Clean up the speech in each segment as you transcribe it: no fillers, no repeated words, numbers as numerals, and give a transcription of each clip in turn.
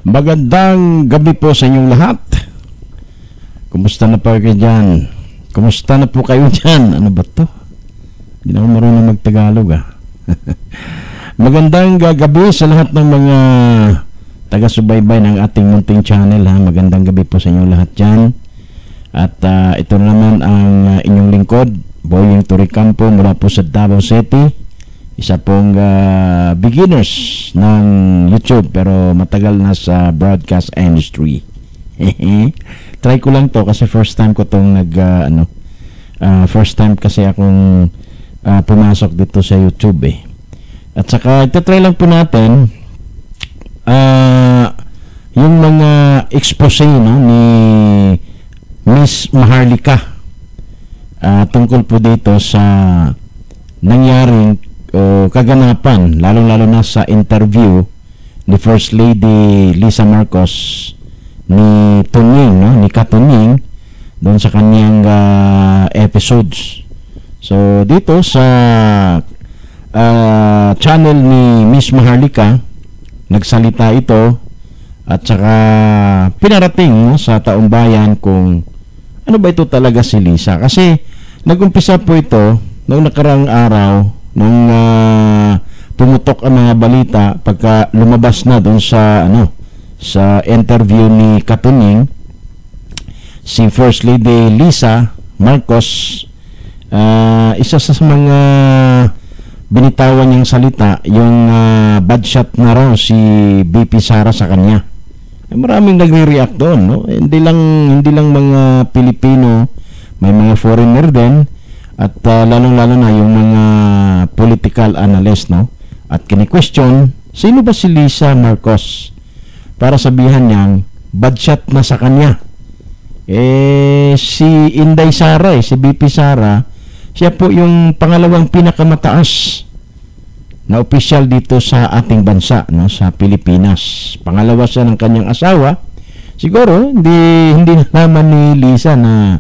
Magandang gabi po sa inyong lahat. Kumusta na po kayo dyan? Kumusta na po kayo dyan? Ano ba to? Hindi na ako marunong magtagalog Magandang gabi sa lahat ng mga taga-subaybay ng ating munting channel Magandang gabi po sa inyong lahat dyan. At ito naman ang inyong lingkod, Boying Toricampo mula po sa Davao City. Isa pong beginners ng YouTube pero matagal na sa broadcast industry. Try ko lang to kasi first time ko tong first time kasi akong pumasok dito sa YouTube At saka ito-try lang po natin yung mga expose ni Miss Maharlika tungkol po dito sa nangyaring kaganapan, lalong-lalo na sa interview ni First Lady Lisa Marcos ni Tunying, ni Katunying doon sa kanyang episodes. So dito sa channel ni Miss Maharlika nagsalita ito at saka pinarating sa taong bayan kung ano ba ito talaga si Lisa, kasi nagumpisa po ito noong nakarang araw nung pumutok ang mga balita pagka lumabas na doon sa sa interview ni Katunying si First Lady Lisa Marcos. Isa sa mga binitawan niyang salita yung bad shot na raw si BP Sara sa kanya. Maraming nagre-react doon, hindi lang mga Pilipino, may mga foreigner din. At lalong-lalo na yung mga political analyst, at kini-question, sino ba si Lisa Marcos para sabihan niyang bad shot na sa kanya? Si Inday Sara, si BP Sara, siya po yung pangalawang pinakamataas na opisyal dito sa ating bansa, sa Pilipinas. Pangalawa siya ng kanyang asawa. Siguro hindi naman ni Lisa na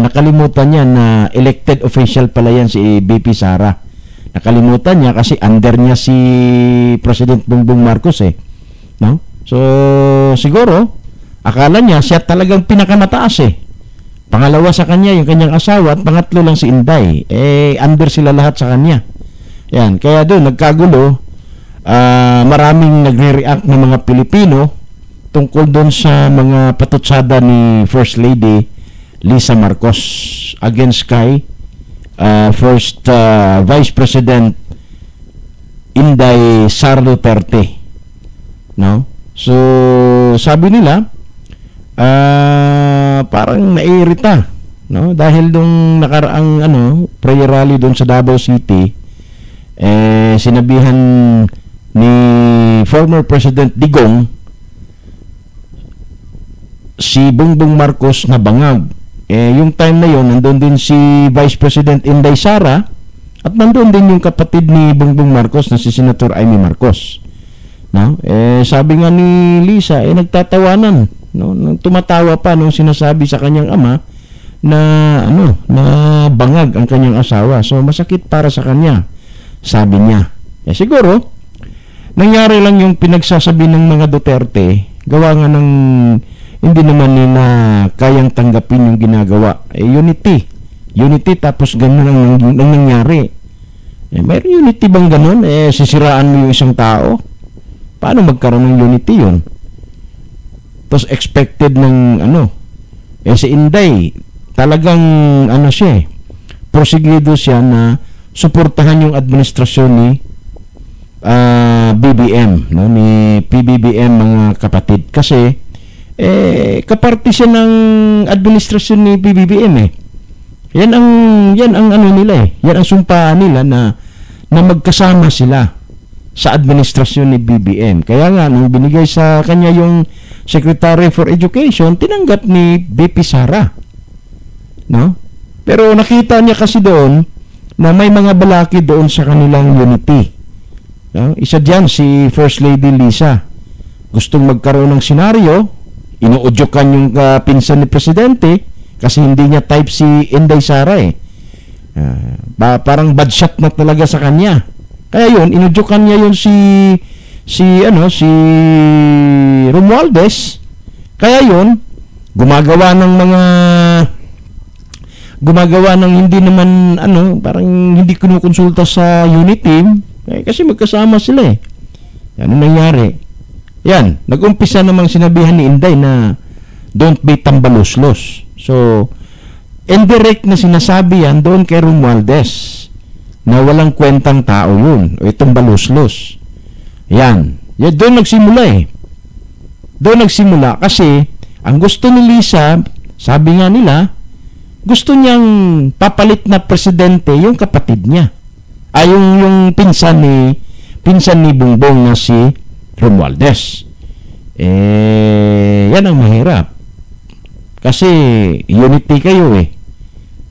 nakalimutan niya na elected official pala yan si BP Sara. Nakalimutan niya kasi under niya si President Bongbong Marcos So siguro akala niya siya talagang pinakamataas Pangalawa sa kanya yung kanyang asawa at pangatlo lang si Inday. Under sila lahat sa kanya. Yan, kaya doon nagkagulo. Maraming nagre-react ng mga Pilipino tungkol doon sa mga patutsada ni First Lady Lisa Marcos against kay First Vice President Inday Sara Duterte. So sabi nila parang naiirita, dahil nung nakaraang prayer rally doon sa Davao City, sinabihan ni former President Digong si Bongbong Marcos na bangag. Yung time na yon nandun din si Vice President Inday Sara at nandun din yung kapatid ni Bongbong Marcos na si Senator Amy Marcos. Sabi nga ni Lisa, nagtatawanan, tumatawa pa nung sinasabi sa kanyang ama na na bangag ang kanyang asawa. So masakit para sa kanya, sabi niya. Siguro nangyari lang yung pinagsasabi ng mga Duterte, gawa nga ng hindi naman nila kayang tanggapin yung ginagawa. Unity tapos ganun ang nangyari. Mayroon unity bang ganun? Sisiraan mo yung isang tao? Paano magkaroon ng unity yun? Tapos expected ng si Inday talagang siya prosigido siya na suportahan yung administrasyon ni BBM, ni PBBM mga kapatid, kasi kaparte siya ng administrasyon ni PBBM Yan ang nila yan ang sumpaan nila na magkasama sila sa administrasyon ni BBM. Kaya nga nung binigay sa kanya yung Secretary for Education, tinanggap ni BP Sara. Pero nakita niya kasi doon na may mga balaki doon sa kanilang unity. Isa diyan si First Lady Lisa. Gustong magkaroon ng senaryo, inuudyokan yung pinsan ni Presidente kasi hindi niya type si Inday Sara parang bad shot na talaga sa kanya. Kaya yun, inudyukan niya yun si si Romualdez. Kaya yun, gumagawa ng hindi naman parang hindi kinukonsulta sa unit team kasi magkasama sila eh. Yan ang nangyari. Yan, nag-umpisa namang sinabihan ni Inday na don't be tambaluslos. So, indirect na sinasabi yan doon kay Romualdez na walang kwentang tao yun o itong baluslos. Yan. Doon nagsimula eh. Doon nagsimula kasi ang gusto ni Lisa, sabi nga nila, gusto niyang papalit na presidente yung kapatid niya. Ay yung pinsan ni Bongbong na si Romualdez. Yan ang mahirap. Kasi unity kayo eh.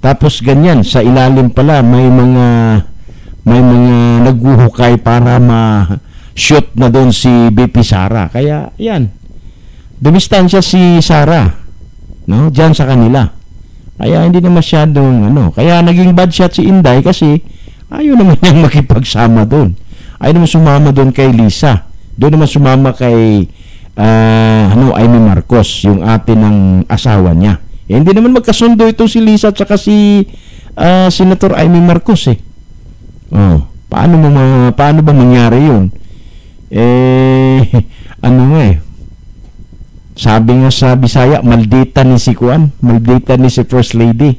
Tapos ganyan, sa ilalim pala may mga naghuhukay para ma-shoot na doon si BP Sara. Kaya yan. Dumistansya si Sara, no? Diyan sa kanila. Kaya hindi na masyadong kaya naging bad shot si Inday kasi ayaw naman niyang makipagsama doon. Ayaw naman sumama doon kay Lisa. Doon naman sumama kay Amy Marcos, yung ate ng asawa niya. Hindi naman magkasundo ito si Lisa at saka si Senator Amy Marcos eh. Paano ba mangyari yun? Sabi nga sa Bisaya, maldita ni si First Lady,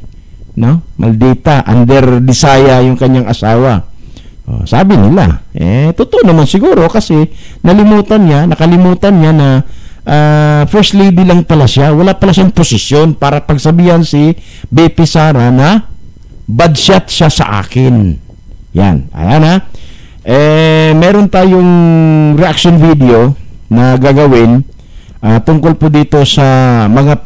no? Maldita, under Bisaya yung kanyang asawa. Sabi nila, totoo naman siguro kasi nakalimutan niya na First Lady lang pala siya. Wala pala siyang posisyon para pagsabihan si BP Sara na bad shot siya sa akin. Yan. Ayan ha. Meron tayong reaction video na gagawin tungkol po dito sa mga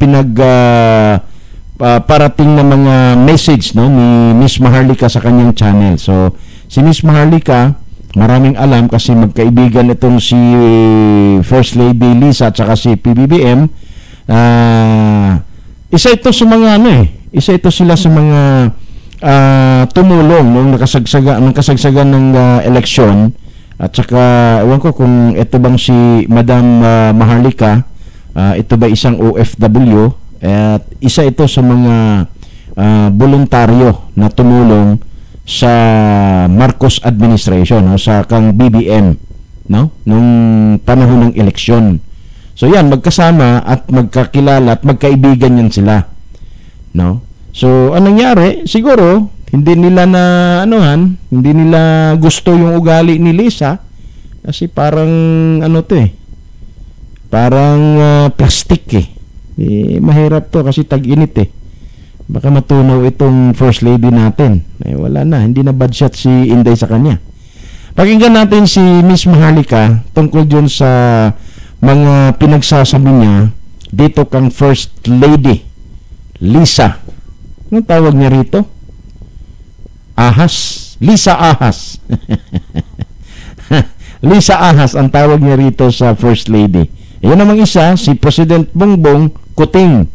parating na mga message ni Miss Maharlika sa kanyang channel. So, si Miss Maharlika, maraming alam kasi magkaibigan itong si First Lady Lisa at saka si PBBM. Isa ito sila sa mga tumulong nung nakasagsagan ng eleksyon. At saka, ewan ko kung ito bang si Madam Maharlika, ito ba isang OFW, at isa ito sa mga voluntaryo na tumulong sa Marcos administration, sa kang BBM, nung panahon ng eleksyon. So yan, magkasama at magkakilala at magkaibigan yan sila. So, anong nangyari? Siguro, hindi nila hindi nila gusto yung ugali ni Lisa kasi parang parang plastic eh. Mahirap to kasi tag-init eh. Baka matunaw itong First Lady natin. Wala na, hindi na bad shot si Inday sa kanya. Pakinggan natin si Miss Maharlika tungkol dyan sa mga pinagsasabi niya dito kang First Lady Lisa. Anong tawag niya rito? Ahas. Lisa Ahas. Lisa Ahas ang tawag niya rito sa First Lady. Yan namang isa, si President Bongbong Kuting.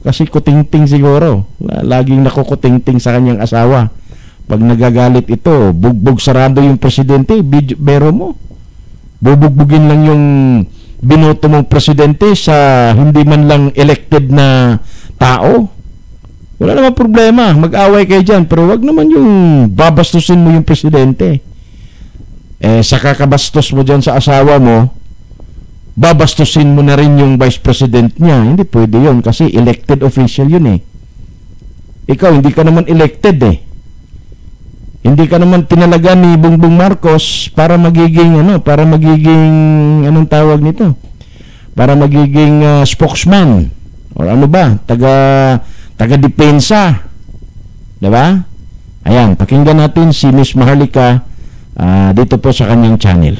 Kasi kuting-ting siguro. Laging nakukuting-ting sa kanyang asawa. Pag nagagalit ito, bugbog sarado yung presidente, bero mo. Bubugbugin lang yung binoto mong presidente sa hindi man lang elected na tao. Wala naman problema, mag-away kayo dyan, pero wag naman yung babastusin mo yung presidente. Sa kakabastos mo dyan sa asawa mo, babastusin mo na rin yung vice president niya. Hindi pwede yun kasi elected official yun eh. Ikaw, hindi ka naman elected eh. Hindi ka naman tinalaga ni Bongbong Marcos para magiging anong tawag nito? Para magiging spokesman or taga-depensa. Diba? Ayan, pakinggan natin si Miss Maharlika dito po sa kanyang channel.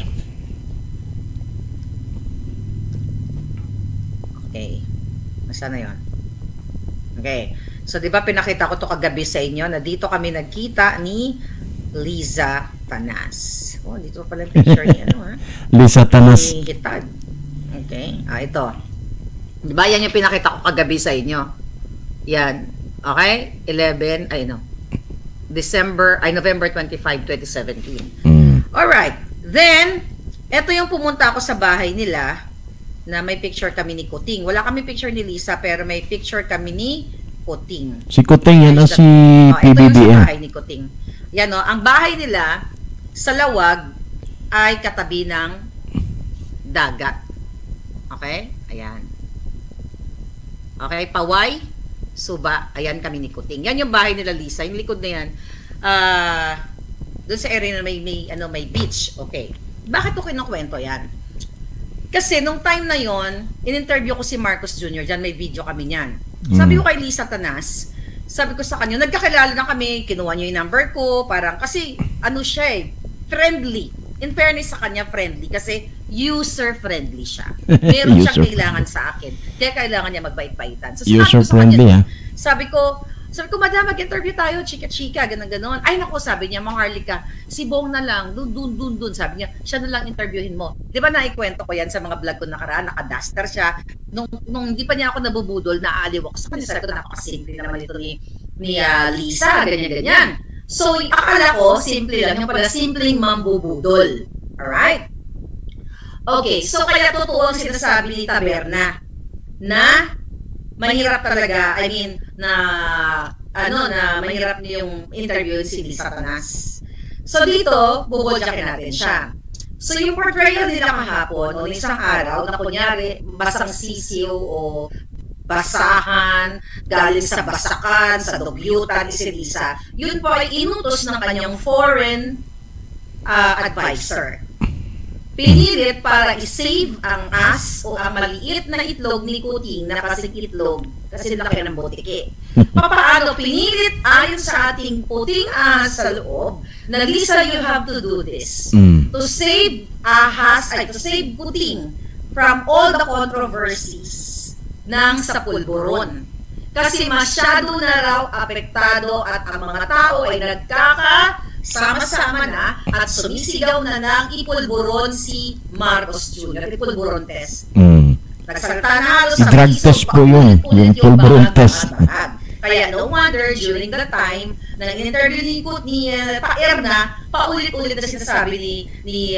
Okay. Nasaan na yun? Okay. So, di ba pinakita ko to kagabi sa inyo na dito kami nagkita ni Liza Tanas. Dito pala yung picture niya, Liza Tanas. Hitad. Okay. Ito. Di ba yan yung pinakita ko kagabi sa inyo? Yan. Okay? November 25, 2017. Alright. Then, Ito yung pumunta ako sa bahay nila na may picture kami ni Kuting. Wala kami picture ni Lisa pero may picture kami ni Kuting. Si Kuting yan o si Ito yung PBBM? sa bahay ni Kuting. Yan o, ang bahay nila sa Lawag ay katabi ng dagat. Okay? Ayan. Okay, Paway, Suba, ayan kami ni Kuting. Yan yung bahay nila Lisa. Yung likod na yan, doon sa area na may beach. Okay. Bakit ko kinukwento yan? Kasi nung time na yon, in-interview ko si Marcos Jr. Diyan may video kami niyan. Sabi ko kay Lisa Tanas, sabi ko sa kanya, nagkakilala na kami, kinuha niyo yung number ko, parang kasi ano siya friendly. In fairness sa kanya, friendly kasi user-friendly siya. Meron siyang kailangan sa akin. Kaya kailangan niya magbait-baitan. So, user-friendly, sabi ko, madam, mag-interview tayo, chika-chika, ganun-ganon. Ay, naku, sabi niya, Maharlika, si Bong na lang, dun. Sabi niya, siya na lang interviewin mo. Di ba naikwento ko yan sa mga vlog ko nakaraan, naka-duster siya. Nung hindi pa niya ako nabubudol, naaaliw ako sa kanya. Sabi ko, napakasimple naman ito ni Lisa, ganyan-ganyan. So, akala ko, simple lang. Yung pala, simpleng mambubudol. Alright? Okay, so kaya totoo ang sinasabi ni Taberna na mahirap talaga, I mean, na mahirap yung interview si Lisa Tanas. So dito, bubudyakin natin siya. So yung portrayal nila kahapon, o isang araw, na kunyari, basang sisiw o basahan, galing sa basakan, sa dugyutan, si Lisa, yun po ay inutos ng kanyang foreign advisor. Pinilit para i-save ang as o ang maliit na itlog ni Kuting na kasing itlog kasi laki ng botike. Papaano pinilit ayon sa ating puting as sa loob na Lisa, you have to do this to save to save Kuting from all the controversies ng sa pulburon. Kasi masyado na raw apektado at ang mga tao ay sama-sama na at sumisigaw na ng ipulburon si Marcos Jr. Ipulburon test. Nagsalita na halos sa drug test po yun, yung pulburon test. Kaya no wonder during the time na nag-interview ni Taerna, paulit-ulit na sinasabi ni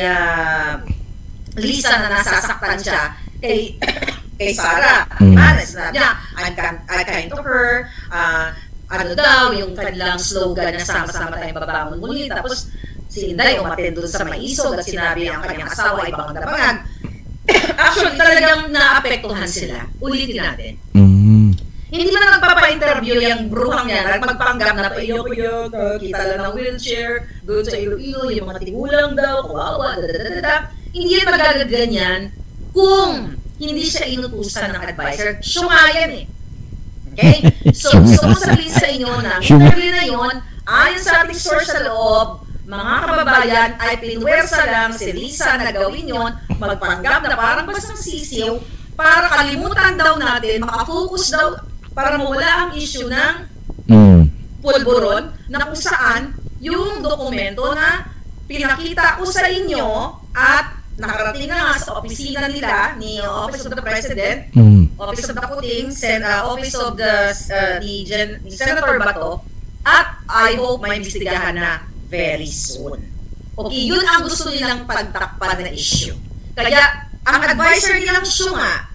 Lisa na nasasaktan siya kay Sarah. Sinabi niya, I'm kind to her, ano daw, yung kanilang slogan na sama-sama tayong babangon muli. Tapos, si Inday umaten doon sa maisog at sinabi ang kanyang asawa ay bangang-dabangag. Actually, talagang naapektuhan sila. Ulitin natin. Hindi man nagpapa-interview yung bruhang yan, magpanggap na paiyok-iyok, kita lang ng wheelchair, doon sa Iloilo, yung mga tigulang daw, kawawa, Hindi yan magagaganyan kung hindi siya inutusan ng advisor. Syungayan Okay? So sabihin sa inyo na interview na yun, ayon sa ating source sa loob, mga kababayan, ay pinwersa lang si Lisa na gawin yun, magpanggap na parang basang sisiw, para kalimutan daw natin, makafocus daw, para mawala ang issue ng pulburon, na kung saan yung dokumento na pinakita ko sa inyo at nakarating na sa opisina nila ni Office of the President, Office of the Kuting, Office of the ni Senator Bato, at I hope may imbestigahan na very soon. Okay, yun ang gusto nilang pagtakpan na issue. Kaya, ang advisor nilang syunga,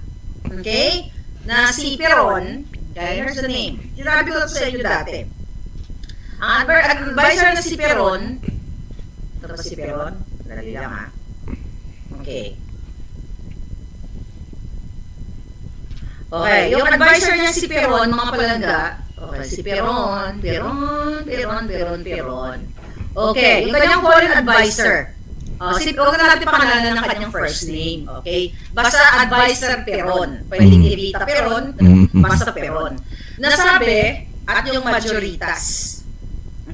okay, na si Peron, okay, here's the name. Sinabi ko sa inyo dati. Ang advisor na si Peron, ito pa si Peron, dali lang Okay. Okay, yung advisor niya si Peron, mga palangga. Okay, si Peron. Okay, yung kanyang foreign advisor. Huwag na natin pangalanan ng kanyang first name. Okay? Basta advisor Peron. Pwedeng Evita Peron, basta Peron. Nasabi, at yung majoritas.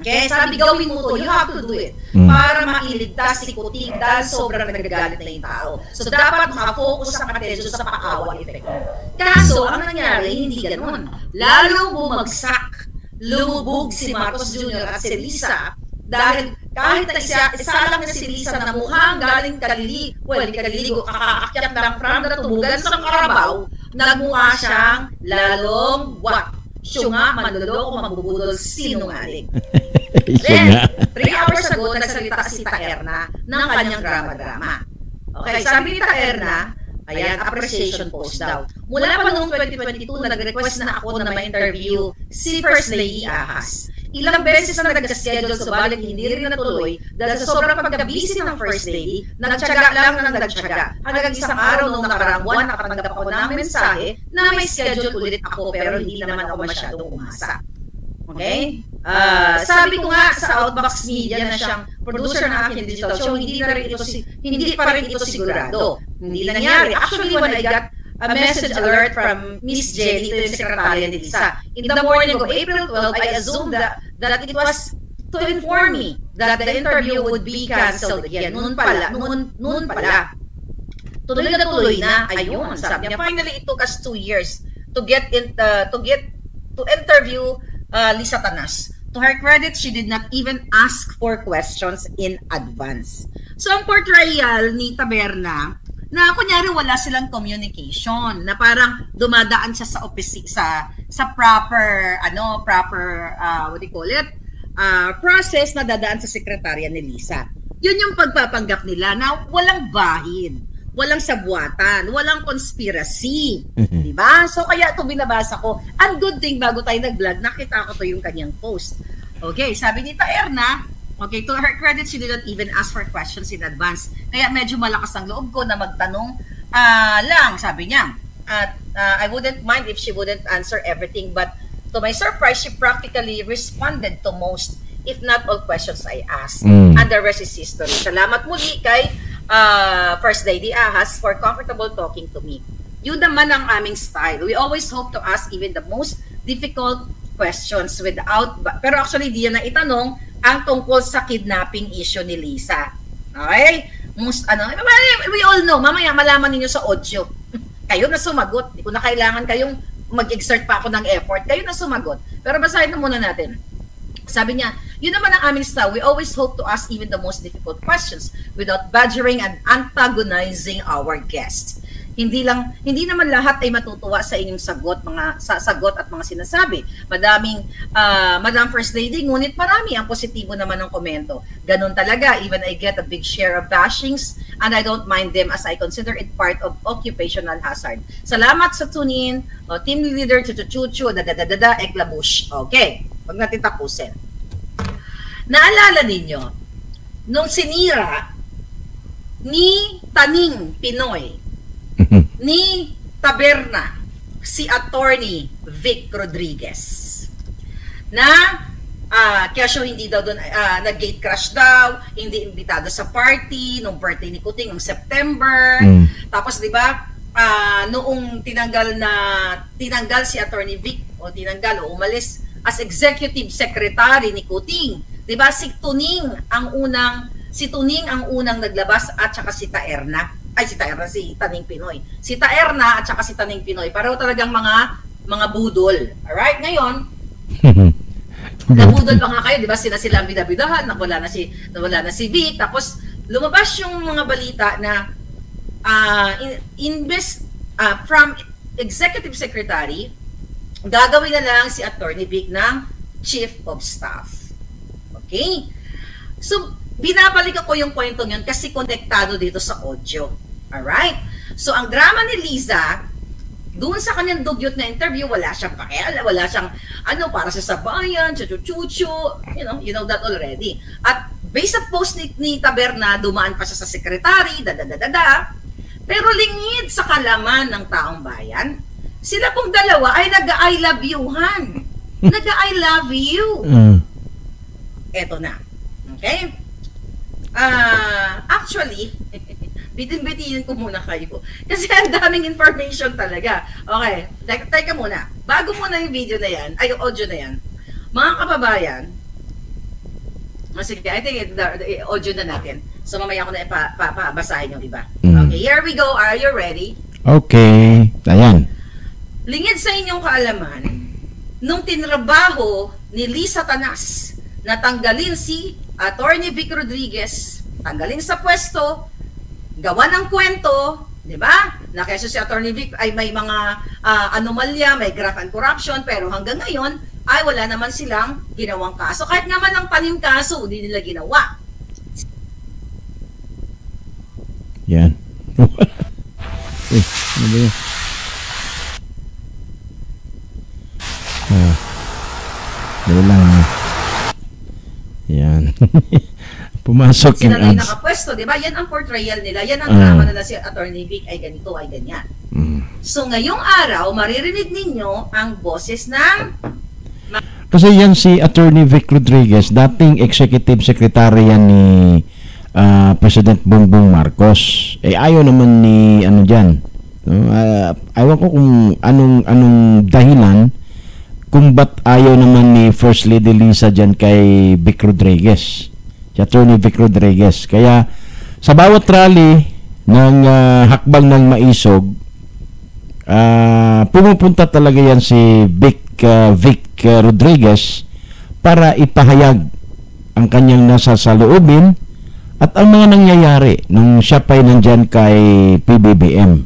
Okay, sabi gawin mo to, you have to do it para mailigtas si Kuting dahil sobrang nagagalit na yung tao. So dapat makafocus ang atensyon sa paawa effect. Kaso, ang nangyari, hindi ganun. Lalong bumagsak, lumubog si Marcos Jr. at si Lisa dahil kahit isa lang na si Lisa na mukhang galing kaliligo, kakaakyat lang from the tubugan sa Carabao, nagmukha siyang lalong syunga, manloloko, mambubudol, sinungaling. Then, 3 hours ago, nagsalita si Taerna ng kanyang drama-drama. Okay, sabi ni Erna, ayan, appreciation post daw. Mula pa noong 2022, nag-request na ako na ma-interview si First Lady Ahas. Ilang beses na nag-schedule, subalit hindi rin natuloy dahil sa sobrang pagka-busy ng First Lady, nagtyaga lang ng nagtyaga. Hanggang isang araw noong nakarang buwan, nakatanggap ako ng mensahe na may schedule ulit ako pero hindi naman ako masyadong umasa. Okay? Sabi ko nga sa Outbox Media na siyang producer ng aking digital show, hindi pa rin ito sigurado. Hindi nangyari. Actually, when I got a message alert from Miss Jelly, ito yung sekretarya ni Lisa, in the morning of April 12, I assumed that it was to inform me that the interview would be canceled again. Noon pala. Tuloy na tuloy na. Ayun, sabi niya. Finally, it took us 2 years to interview Lisa Tanas. To her credit, she did not even ask for questions in advance. So, ang portrayal ni Taberna, na kunyari wala silang communication, na parang dumadaan siya sa proper what do you call it, process na dadaan sa sekretarya ni Lisa. Yun yung pagpapanggap nila na walang bahid, walang sabwatan, walang conspiracy. Diba? So kaya ito binabasa ko. Ang good thing, bago tayo nag-vlog, nakita ko to yung kanyang post. Okay, sabi ni Erna, okay, to her credit, she didn't even ask for questions in advance. Kaya medyo malakas ang loob ko na magtanong lang, sabi niya. I wouldn't mind if she wouldn't answer everything, but to my surprise, she practically responded to most, if not all questions I asked. And the rest is history. Salamat muli kay First Lady Ahas for comfortable talking to me. Yun naman ang aming style. We always hope to ask even the most difficult questions pero actually di yan na itanong ang tungkol sa kidnapping issue ni Lisa. Okay? We all know, mamaya malaman ninyo sa audio. Kayo na sumagot. Hindi ko na kailangan kayong mag-exert pa ako ng effort. Kayo na sumagot. Pero basahin na muna natin. Sabi niya, yun naman ang aming style. We always hope to ask even the most difficult questions without badgering and antagonizing our guests. Hindi naman lahat ay matutuwa sa inyong sagot at mga sinasabi. Madam First Lady, ngunit marami ang positibo naman ng komento. Ganun talaga, even I get a big share of bashings and I don't mind them as I consider it part of occupational hazard. Salamat sa tune-in, team leader, chuchuchuchu, eklabush. Okay, wag natin tapusin. Naalala ninyo, nung sinira ni Taning Pinoy, ni Taberna, si Attorney Vic Rodriguez, na kesyo hindi daw doon, nag-gate crash daw, hindi imbitado sa party, nung birthday ni Kuting, nung September. Tapos di ba, noong tinanggal si Attorney Vic, umalis as executive secretary ni Kuting. Di ba, si Tuning ang unang naglabas at saka si Taning Pinoy. Si Taerna at saka si Taning Pinoy, pareho talagang mga budol. Alright, ngayon, nabudol pa nga kayo, di ba? Sila ang bidabidahan, nawala na si Vic, tapos lumabas yung mga balita na from executive secretary, gagawin na lang si Attorney Vic ng chief of staff. Okay? So, binabalik ako yung kwento yun kasi konektado dito sa audio. Alright? So, ang drama ni Liza, doon sa kanyang dugyot na interview, wala siyang pakialam, wala siyang para sa sabayan, chuchu-chuchu, you know that already. At based sa post ni Taberna, dumaan pa siya sa secretary, pero lingid sa kalaman ng taong bayan, sila pong dalawa ay nag-I love you-han. Nag-I love you. Eto na. Okay? Actually, bitin-bitin ko muna kayo. Kasi ang daming information talaga. Okay, teka muna. Bago muna yung video na yan, ay yung audio na yan, mga kababayan, sige, I think the audio na natin. So mamaya ko na ipabasahin yung iba. Okay, here we go. Are you ready? Okay. Ayan. Lingid sa inyong kaalaman, nung tinrabaho ni Lisa Tanas, natanggalin si Attorney Vic Rodriguez, tanggalin sa pwesto, gawa ng kwento, di ba? Na kasi si Attorney Vic ay may mga anomalya, may graft and corruption, pero hanggang ngayon ay wala naman silang ginawang kaso. Kahit naman ang tanim kaso, hindi nila ginawa. Yan. Ano ba yun? Dali lang. Yan. Pumasok yung sila na yung ads. nakapwesto, di ba? Yan ang portrayal nila. Yan ang drama nila si Attorney Vic ay ganito, ay ganyan. So ngayong araw, maririnig ninyo ang boses ng Kasi yan si Attorney Vic Rodriguez, dating executive secretary yan ni President Bongbong Marcos. Ayaw naman ni ano diyan. Ayaw ko kung anong dahilan kung ba't ayaw naman ni First Lady Lisa diyan kay Vic Rodriguez. Si Attorney Vic Rodriguez. Kaya sa bawat rally ng hakbang ng maisog, pumupunta talaga yan si Vic Rodriguez para ipahayag ang kanyang nasa saloobin at ang mga nangyayari nung siya pa'y nandyan kay PBBM,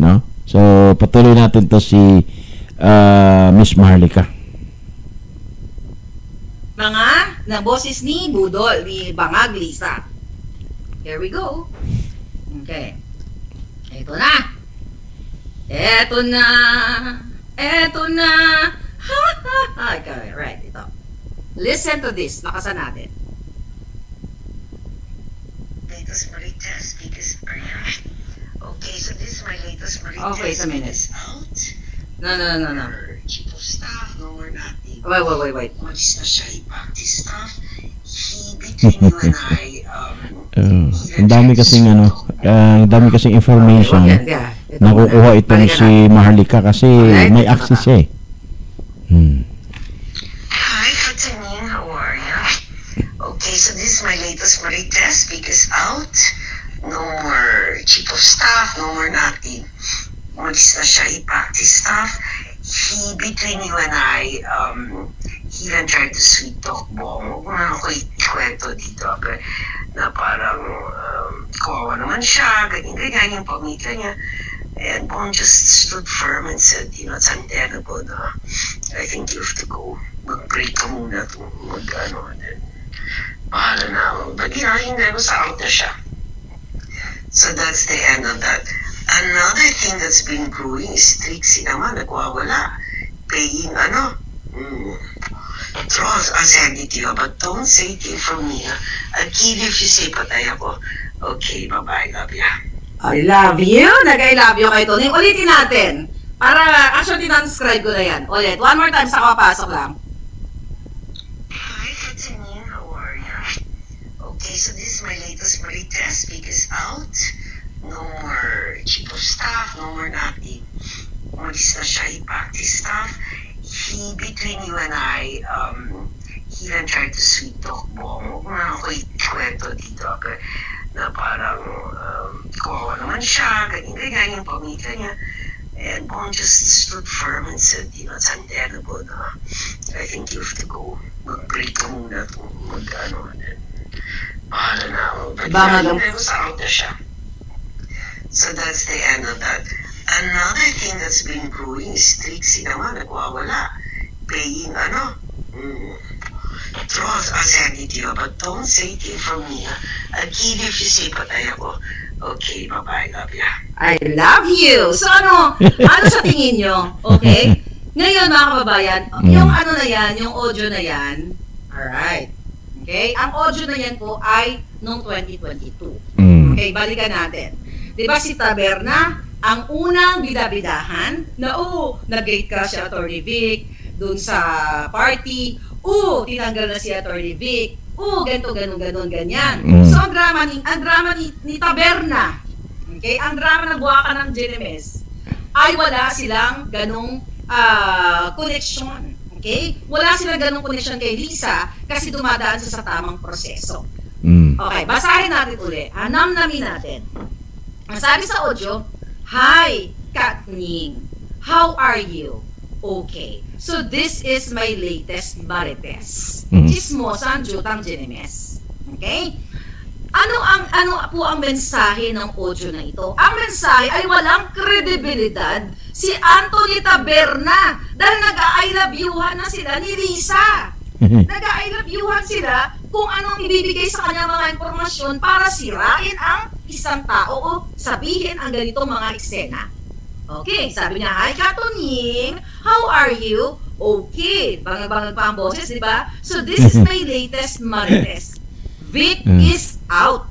no? So patuloy natin to si Miss Maharlika. mga na boses ni Budol, ni Bangag Lisa. Here we go. Okay. Ito na. Ito na. Ito na. Ha ha ha. Okay, right. Ito. Listen to this. Lakasan natin. Latest Maritas because okay, so this is my latest Maritas. Okay, wait a minute. Out. No. Chief of staff, no, we're not. Wait. Umalis na siya i-practice stuff. He, between you and I, ang dami kasing ang dami kasing information nakukuha itong si Maharlika kasi may access eh. Hi, Katanin, how are you? Okay, so this is my latest Maritas because out. No more chief of staff, no more nothing. Umalis na siya i-practice stuff. He, between you and I, he even tried to sweet talk Bong. Kung ano ko ikwento dito, na parang kawawa naman siya, ganyan yung pamilya niya. And Bong just stood firm and said, you know, it's untenable na. I think you have to go. Mag-break ka muna itong mag-ano. And then, bahala na ako. But hindi ko sa out na siya. So that's the end of that. Another thing that's been brewing is Trixie naman, nagwawala. Paying draws, I'll send it to you, but don't say it from me. I'll kill you if you say patay ako. Okay, bye-bye, love ya. I love you. Nag-I love you kay Tony. Ulitin natin. Para, actually, transcribe ko na yan. Ulit. One more time, saka papasok lang. Hi, Katanin, how are you? Okay, so this is my latest Maritas because out. No more chief of staff, no more nothing. Umalis na siya i-practice stuff. He, between you and I, he even tried to sweet talk Bong. Kung ano ko ikwento dito, na parang kawawa naman siya, ganyan yung pamilya niya. And Bong just stood firm and said, you know, it's untenable na. I think you have to go. Mag-break ka muna itong mag-ano. Bahala na ako. But hindi ko sa out na siya. So that's the end of that. Another thing that's been brewing is Trixie naman, nagwawala. Paying draws, I'll send it to you, but don't say it from me. I'll kill you if you say patay ako. Okay, bye-bye, love ya. I love you. So ano sa tingin nyo? Okay? Ngayon mga kababayan, yung na yan, yung audio na yan, alright. Okay? Ang audio na yan po ay noong 2022. Okay, balikan natin. Diba si Taberna, ang unang bidabidahan na nag-gate ka si Attorney Vic dun sa party, tinanggal na si Attorney Vic, ganito, ganyan. So ang drama ni Taberna, okay, ang drama ng buwaka ng GNMS, ay wala silang ganong connection. Okay? Wala silang ganong connection kay Lisa kasi dumadaan sa tamang proseso. Okay, basahin natin uli. Namnamin natin. Ang sabi sa audio, hi, Katning. How are you? Okay. So this is my latest Marites. Chismosan Jutang Jinemes. Okay? Ano po ang mensahe ng audio na ito? Ang mensahe ay walang kredibilidad si Anthony Taberna dahil nag-I love you-han na sila ni Lisa. Nag-I love you-han sila kung anong ibibigay sa kanya mga impormasyon para sirain ang isang tao o sabihin ang ganitong mga eksena. Okay, sabi niya, "Hi, Katunying, how are you?" Okay, bangag-bangag pa ang boses, di ba? So this is my latest Marites. Vic is out.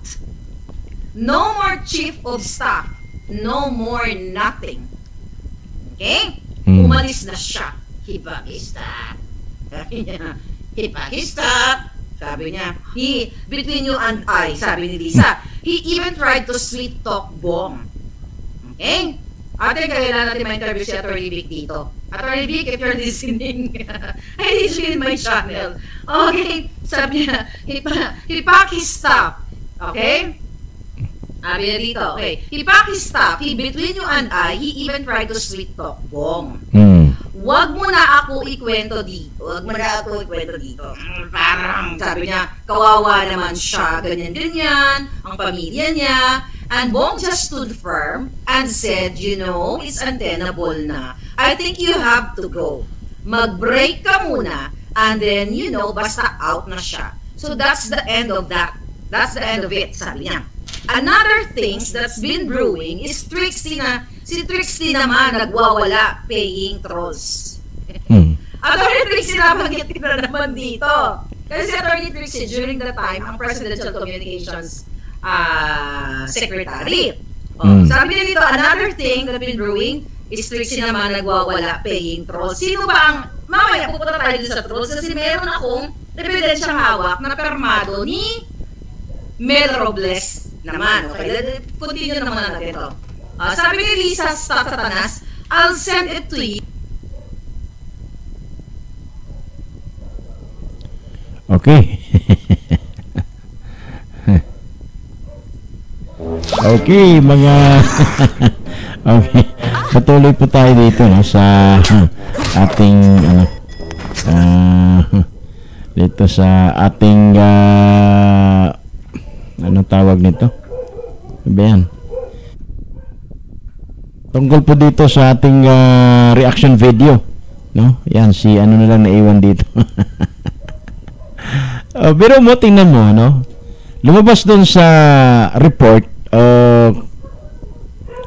No more chief of staff. No more nothing. Okay? Umalis na siya. Hipagista. Sabi niya, Hipagista. Sabi niya, between you and I, sabi ni Lisa, he even tried to sweet talk Bong. Okay? Ate, kailangan natin ma-interview si Atty. Vic dito. Atty. Vic, if you're listening, I need you in my channel. Okay? Sabi niya, Hipagista. Okay? Sabi niya dito, okay. Hipagista, between you and I, he even tried to sweet talk Bong. Wag mo na ako ikwento dito. Parang, sabi niya, kawawa naman siya, ganyan-ganyan, ang pamilya niya. And Bong just stood firm and said, you know, it's untenable na. I think you have to go. Mag-break ka muna, and then, you know, basta out na siya. So that's the end of that. That's the end of it, sabi niya. Another things that's been brewing is Trixie na, si Trixie naman nagwawala paying trolls. Attorney Trixie nabanggit na naman dito. Kasi si Attorney Trixie during the time, ang Presidential Communications Secretary. Sabi niya dito, another thing that's been brewing is Trixie naman nagwawala paying trolls. Sino ba ang, mamaya pupunta tayo dito sa trolls kasi meron akong ebidensyang hawak na permado ni Mel Robles naman. Okay, continue naman natin ito. Sabi ni Lisa Satanas, I'll send it to you. Okay. Okay, mga okay. Patuloy po tayo dito, no, sa ating dito sa ating anong tawag nito? Ayan. Tungkol po dito sa ating reaction video, no? Yan, si ano na lang naiwan dito. Pero mo, tingnan mo, no? Lumabas doon sa report,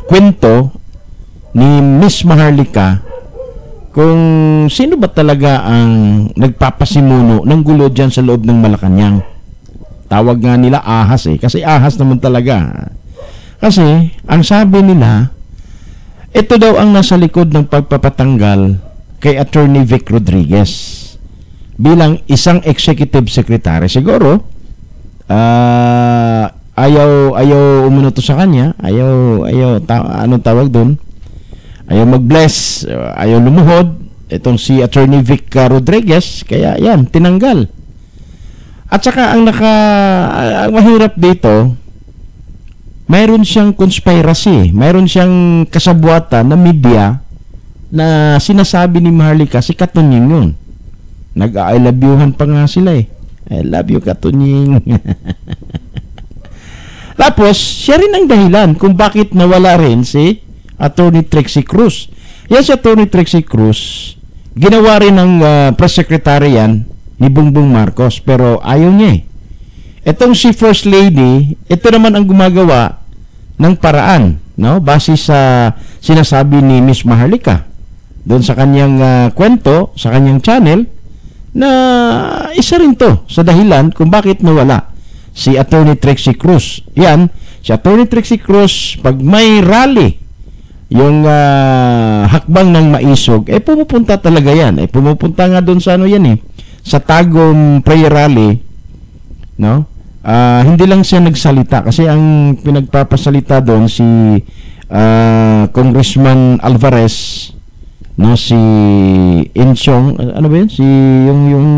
kwento ni Miss Maharlika kung sino ba talaga ang nagpapasimuno ng gulo dyan sa loob ng Malacanang. Tawag nga nila ahas kasi ahas naman talaga. Kasi, ang sabi nila, ito daw ang nasa likod ng pagpapatanggal kay Attorney Vic Rodriguez bilang isang executive secretary. Siguro, ayaw umunoto sa kanya, anong tawag doon? Ayaw mag-bless, ayaw lumuhod itong si Attorney Vic Rodriguez, kaya yan, tinanggal. At saka ang mahirap dito, mayroon siyang conspiracy, mayroon siyang kasabuatan na media na sinasabi ni Maharlika si Katunying yun. Nag-I love youhan pa nga sila I love you, Katunying. Tapos, siya rin ang dahilan kung bakit nawala rin si Attorney Trixie Cruz. Yan si Attorney Trixie Cruz, ginawa rin ng press secretary yan ni Bongbong Marcos, pero ayaw niya Itong si First Lady, ito naman ang gumagawa ng paraan, no? Base sa sinasabi ni Miss Maharlika doon sa kanyang kwento, sa kanyang channel, na isa rin to sa dahilan kung bakit nawala si Attorney Trixie Cruz. Yan, si Attorney Trixie Cruz, pag may rally, yung hakbang ng maisog, pumupunta talaga yan. Pumupunta nga doon sa ano yan sa Tagum Prayer Rally, no? Hindi lang siya nagsalita kasi ang pinagpapasalita doon si Congressman Alvarez, no, si Inchong, ano ba yun? Si yung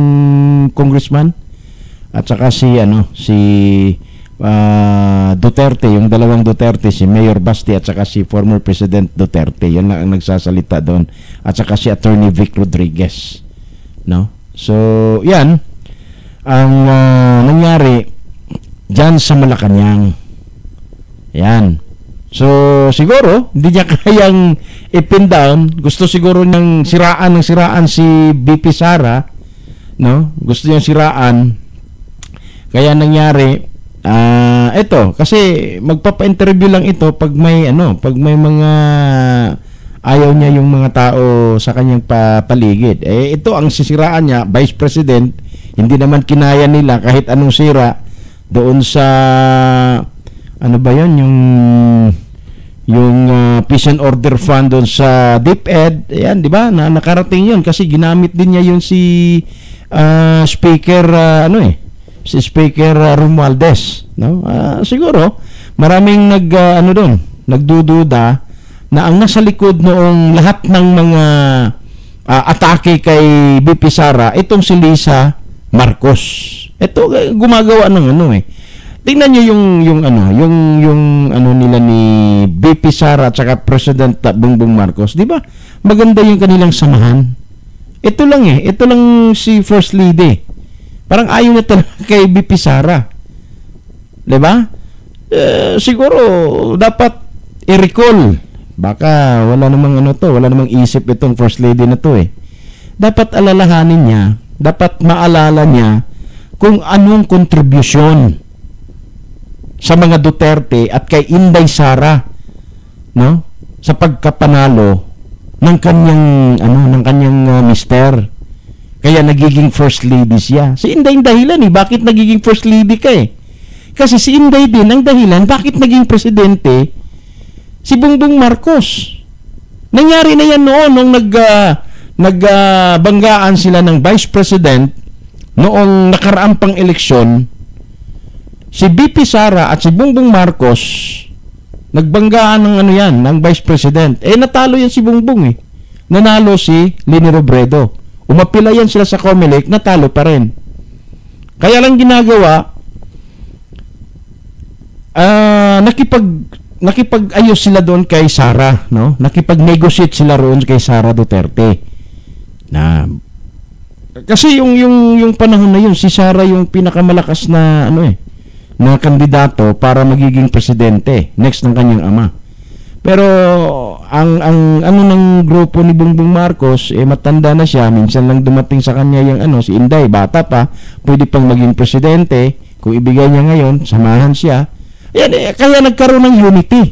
congressman at saka si Duterte, yung dalawang Duterte, si Mayor Basti at saka si former President Duterte. Yan lang ang nagsasalita doon. At saka si Attorney Vic Rodriguez, no? So, yan ang nangyari dyan sa Malacanang. Yan. So, siguro, hindi niya kayang ipin down. Gusto siguro niyang siraan si BP Sara, no? Gusto niyang siraan. Kaya nangyari, Ito kasi magpapa-interview lang ito pag may mga ayaw niya yung mga tao sa kanyang paligid. Ito ang sisiraan niya, Vice President, hindi naman kinaya nila kahit anong sira doon sa ano ba 'yon, yung Peace and Order Fund doon sa DepEd. Ayan, di ba? Nakarating 'yon kasi ginamit din niya yun si Speaker si Speaker Romualdez, no? Siguro maraming nagdududa na ang nasa likod noong lahat ng mga atake kay BP Sara itong si Lisa Marcos. Ito gumagawa ng tingnan niyo yung nila ni BP Sara at saka President Bongbong Marcos, di ba? Maganda yung kanilang samahan. Ito lang si First Lady. Parang ayaw na talaga kay BP Sara. Di ba? Siguro dapat i-recall. Baka wala namang isip itong First Lady na to eh. Dapat alalahanin niya, dapat maalala niya kung anong kontribusyon sa mga Duterte at kay Inday Sara, no? Sa pagkapanalo ng kanyang mister. Kaya nagiging First Lady siya. Si Inday ang dahilan bakit nagiging First Lady ka eh. Kasi si Inday din ang dahilan bakit naging presidente si Bongbong Marcos. Nangyari na yan noon nung nagbanggaan sila ng Vice President noong nakaraang pang eleksyon. Si BP Sara at si Bongbong Marcos nagbanggaan ng Vice President. Natalo yan si Bongbong eh. Nanalo si Leni Robredo. Umapila yan sila sa COMELEC, natalo pa rin. Kaya lang ginagawa, nakipag-ayos sila doon kay Sara, no? Nakipag-negotiate sila roon kay Sara Duterte. Kasi yung panahon na yun, si Sara yung pinakamalakas na na kandidato para magiging presidente next ng kanyang ama. Pero ang ng grupo ni Bongbong Marcos matanda na siya, minsan lang dumating sa kanya yung si Inday, bata pa, pwede pang maging presidente, kung ibigay niya ngayon, samahan siya. Kaya nagkaroon ng unity.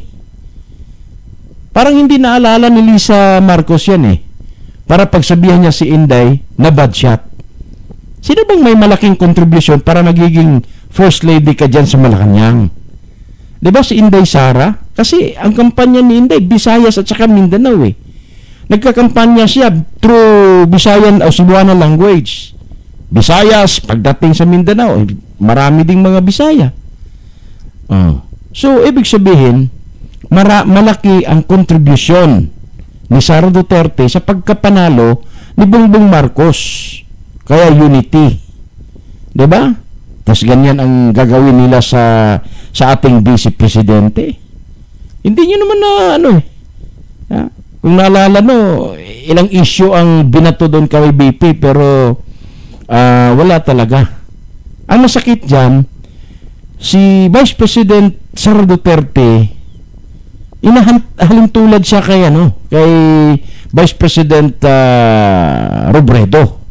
Parang hindi naalala ni Lisa Marcos yan para pagsabihan niya si Inday na bad shot. Sino bang may malaking contribution para magiging First Lady ka dyan sa Malacanang? Diba si Inday Sara? Kasi ang kampanya ni Inday, Visayas at saka Mindanao Nagkakampanya siya through Visayan o Cebuano language. Visayas, pagdating sa Mindanao, marami ding mga Bisaya. So, ibig sabihin, malaki ang kontribusyon ni Sara Duterte sa pagkapanalo ni Bongbong Marcos. Kaya unity. Diba? Tapos ganyan ang gagawin nila sa ating Vice Presidente. Hindi nyo naman kung naalala ilang issue ang binato doon kay BP pero wala talaga. Ang masakit dyan, si Vice President Sara Duterte, halintulad siya kay Vice President Robredo.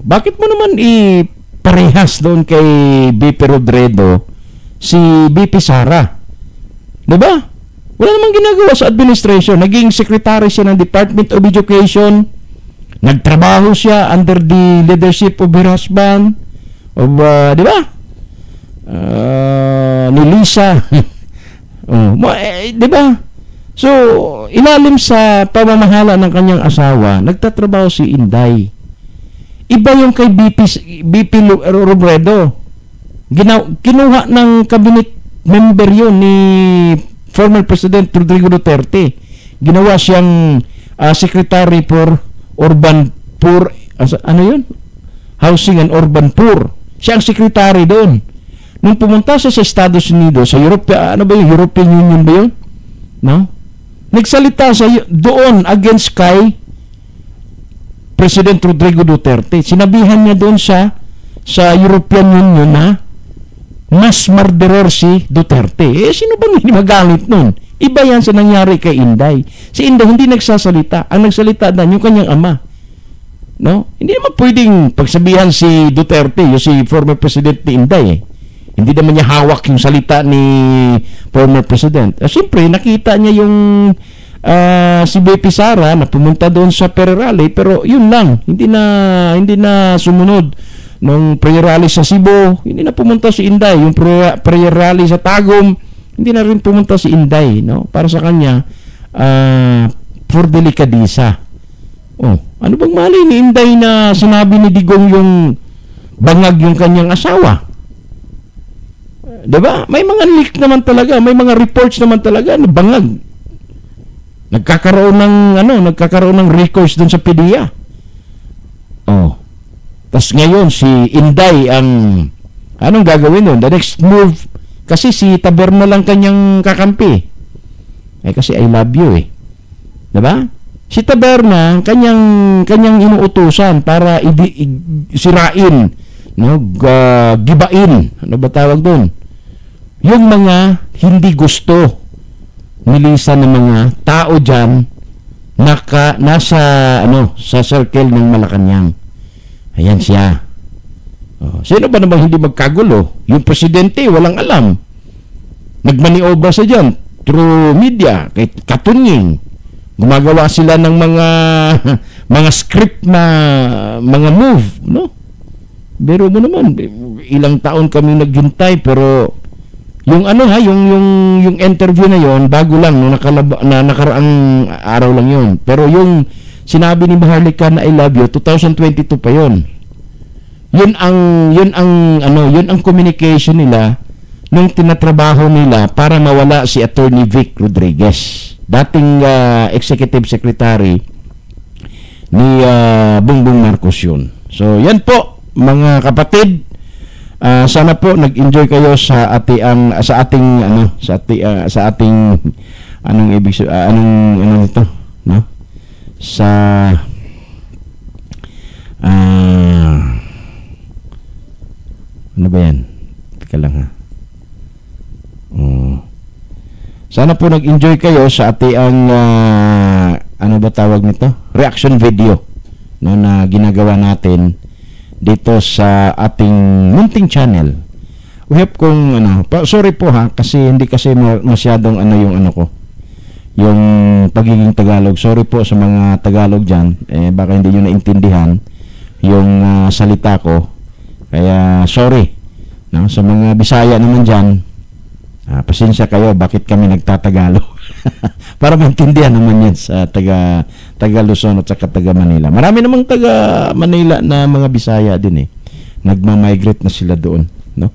Bakit mo naman parehas doon kay BP Robredo si BP Sara? Diba? Wala namang ginagawa sa administration. Naging secretary siya ng Department of Education. Nagtrabaho siya under the leadership of her husband. Diba? Ni Lisa. Diba? So, ilalim sa pamamahala ng kanyang asawa, nagtatrabaho si Inday. Iba yung kay BP Robredo. Kinuha ng cabinet member yun ni former President Rodrigo Duterte. Ginawa siyang Secretary for Urban Poor, Housing and Urban Poor. Siya ang secretary doon. Nung pumunta siya sa Estados Unidos, sa European Union ba yun? No? Nagsalita siya doon against kay President Rodrigo Duterte. Sinabihan niya doon sa European Union na mas murderer si Duterte. Sino bang hindi magalit nun? Iba yan sa nangyari kay Inday. Si Inday hindi nagsasalita. Ang nagsalita na yung kanyang ama. No? Hindi naman pwedeng pagsabihan si Duterte, yung si former President ni Inday. Hindi naman niya hawak yung salita ni former president. Siyempre, nakita niya yung si BP Sara na pumunta doon sa prayer rally, pero yun lang, hindi na sumunod nung prayer rally sa Cebu, hindi na pumunta si Inday. Yung prayer rally sa Tagum, hindi na rin pumunta si Inday, no? Para sa kanya, for delikadisa. Ano bang mali ni Inday na sinabi ni Digong yung bangag yung kanyang asawa? Diba? May mga leak naman talaga, may mga reports naman talaga na bangag. Nagkakaroon ng recourse dun sa PDEA. Tas ngayon si Inday ang anong gagawin nun? The next move, kasi si Taberna lang kanyang kakampi. Kasi I love you Diba? Si Taberna kanyang inuutusan para sirain, no? Gibain. Ano ba tawag doon? Yung mga hindi gusto ni Lisa ng mga tao diyan nasa sa circle ng Malacanang. Ayan siya. Sino ba namang hindi magkagulo? Yung presidente, walang alam. Nagmaniobra sa dyan through media, kay Katunying. Gumagawa sila ng mga script na mga move, no? Pero mo naman, ilang taon kami naghintay, pero yung yung interview na yon bago lang, no, nakaraang araw lang yon. Pero yung sinabi ni Maharlika na I love you, 2022 pa yon. Yun ang communication nila nung tinatrabaho nila para mawala si Attorney Vic Rodriguez, dating executive secretary ni Bongbong Marcos yun. So yan po mga kapatid, sana po nag-enjoy kayo sa ating no? Sa ano ba yan? Teka lang ha. Sana po nag-enjoy kayo sa ating ano ba tawag nito? Reaction video, no, na ginagawa natin dito sa ating munting channel. We hope kung sorry po ha, kasi hindi kasi masyadong yung pagiging Tagalog. Sorry po sa mga Tagalog dyan, baka hindi nyo naintindihan yung salita ko, kaya sorry, no? Sa mga Bisaya naman dyan, pasensya kayo, bakit kami nagtatagalog para maintindihan naman yan sa taga Luzon at saka taga Manila. Marami namang taga Manila na mga Bisaya din nagmamigrate na sila doon, no?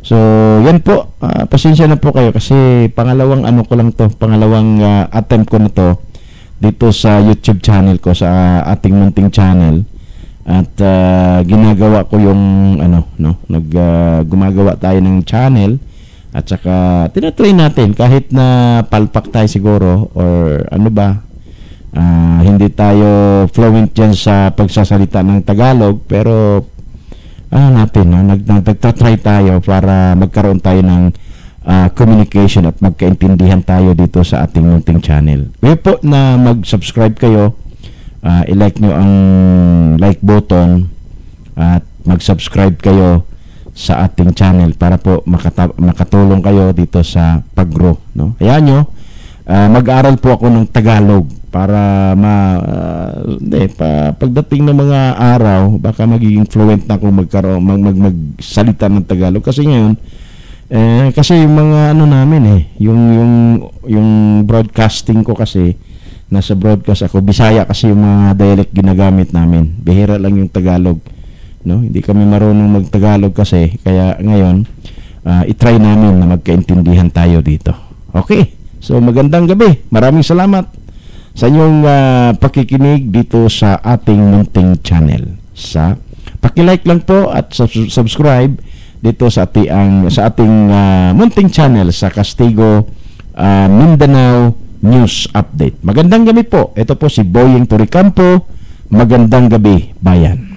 So yan po, pasensya na po kayo kasi pangalawang pangalawang attempt ko na to dito sa YouTube channel ko, sa ating munting channel, at ginagawa ko yung gumagawa tayo ng channel. At saka tinatry natin kahit na palpak tayo siguro or hindi tayo fluent dyan sa pagsasalita ng Tagalog, pero nagtatry tayo para magkaroon tayo ng communication at magkaintindihan tayo dito sa ating munting channel. Kaya po na mag-subscribe kayo, i-like nyo ang like button at mag-subscribe kayo sa ating channel para po makatulong kayo dito sa pag-grow, no? Hayaan nyo, mag-aral po ako ng Tagalog para pagdating ng mga araw baka magiging fluent na ako magsalita ng Tagalog, kasi ngayon kasi yung mga namin yung broadcasting ko, kasi nasa broadcast ako, Bisaya kasi yung mga dialect ginagamit namin, bihira lang yung Tagalog, no? Hindi kami marunong magtagalog kasi, kaya ngayon i-try namin na magkaintindihan tayo dito. Okay, so magandang gabi, maraming salamat sa inyong pakikinig dito sa ating munting channel. Paki-like lang po at subscribe dito sa ating munting channel sa Castigo Mindanao News Update. Magandang gabi po, ito po si Boyeng Toricampo. Magandang gabi, bayan.